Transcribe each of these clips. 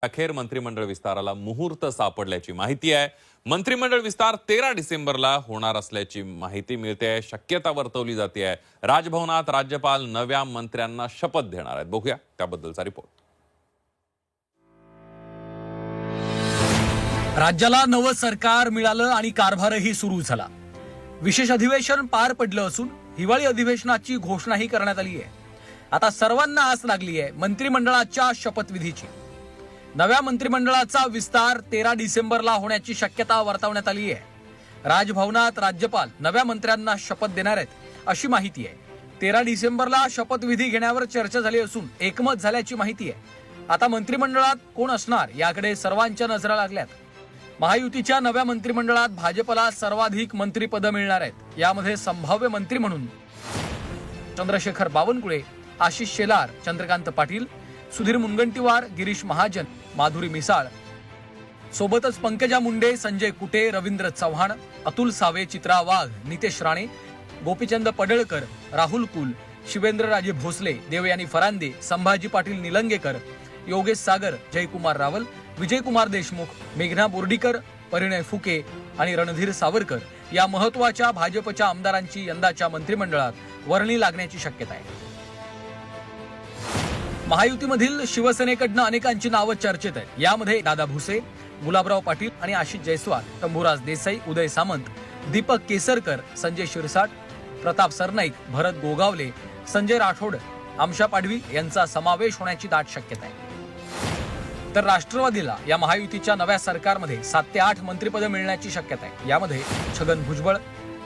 अखेर मंत्रिमंडळ विस्ताराला मुहूर्त सापडल्याची माहिती आहे। मंत्रिमंडळ विस्तार 13 डिसेंबरला होणार असल्याची माहिती मिळते। शक्यता वर्तवली जाते आहे राजभवनात राज्यपाल नव्या मंत्र्यांना शपथ देणार आहेत। बघूया त्याबद्दलचा रिपोर्ट। राज्याला नवं सरकार मिळालं आणि कारभारही सुरू झाला। विशेष अधिवेशन पार पडलं असून हिवाळी अधिवेशनाची घोषणाही करण्यात आली आहे। आता सर्वांना आस लागली आहे मंत्रिमंडळाच्या शपथविधीची। नव्या मंत्रिमंडळाचा विस्तार 13 डिसेंबरला होण्याची शक्यता वर्तवण्यात आली आहे। राजभवनात राज्यपाल नव्या मंत्र्यांना शपथ देणार आहेत अशी माहिती आहे। 13 डिसेंबरला शपथविधी घेण्यावर चर्चा झाली असून एकमत झाल्याची माहिती आहे। आता मंत्रिमंडळात कोण असणार याकडे सर्वांच्या नजरा लागल्यात। महायुतीच्या नव्या मंत्रिमंडळात भाजपला सर्वाधिक मंत्रिपदं मिळणार आहेत। यामध्ये संभाव्य मंत्री म्हणून चंद्रशेखर बावनकुळे, आशिष शेलार, चंद्रकांत पाटील, सुधीर मुनगंटीवार, गिरीश महाजन, माधुरी मिसाळ, सोबतच पंकजा मुंडे, संजय कुटे, रवींद्र चव्हाण, अतुल सावे, चित्रा वाघ, नितेश राणे, गोपीचंद पडळकर, राहुल कुल, शिवेंद्रराजे भोसले, देवयानी फरांदे, संभाजी पाटील निलंगेकर, योगेश सागर, जयकुमार रावल, विजयकुमार देशमुख, मेघना बोर्डीकर, परिणय फुके आणि रणधीर सावरकर या महत्वाच्या भाजपच्या आमदारांची यंदाच्या मंत्रिमंडळात वर्णी लागण्याची शक्यता आहे। महायुतीमधील शिवसेनेकडनं अनेकांची नावं चर्चेत आहेत। यामध्ये दादा भुसे, गुलाबराव पाटील आणि आशिष जयस्वाल, शंभूराज देसाई, उदय सामंत, दीपक केसरकर, संजय शिरसाट, प्रताप सरनाईक, भरत गोगावले, संजय राठोड, आमशा पाडवी यांचा समावेश होण्याची दाट शक्यता आहे। तर राष्ट्रवादीला या महायुतीच्या नव्या सरकारमध्ये 7 ते 8 मंत्रिपदं मिळण्याची शक्यता आहे। यामध्ये छगन भुजबळ,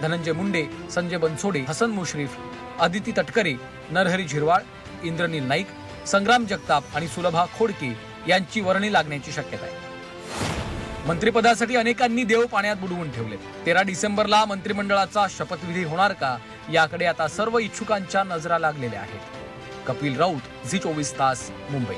धनंजय मुंडे, संजय बनसोडे, हसन मुश्रीफ, अदिती तटकरे, नरहरी झिरवाळ, इंद्रनील नाईक, संग्राम जगताप आणि सुलभा खोडके यांची वर्णी लागण्याची शक्यता आहे। मंत्रिपदासाठी अनेकांनी देव पाण्यात बुडवून ठेवले। 13 डिसेंबरला मंत्रिमंडळाचा शपथविधी होणार का याकडे आता सर्व इच्छुकांच्या नजरा लागलेल्या आहेत। कपिल राऊत, झी 24 तास, मुंबई।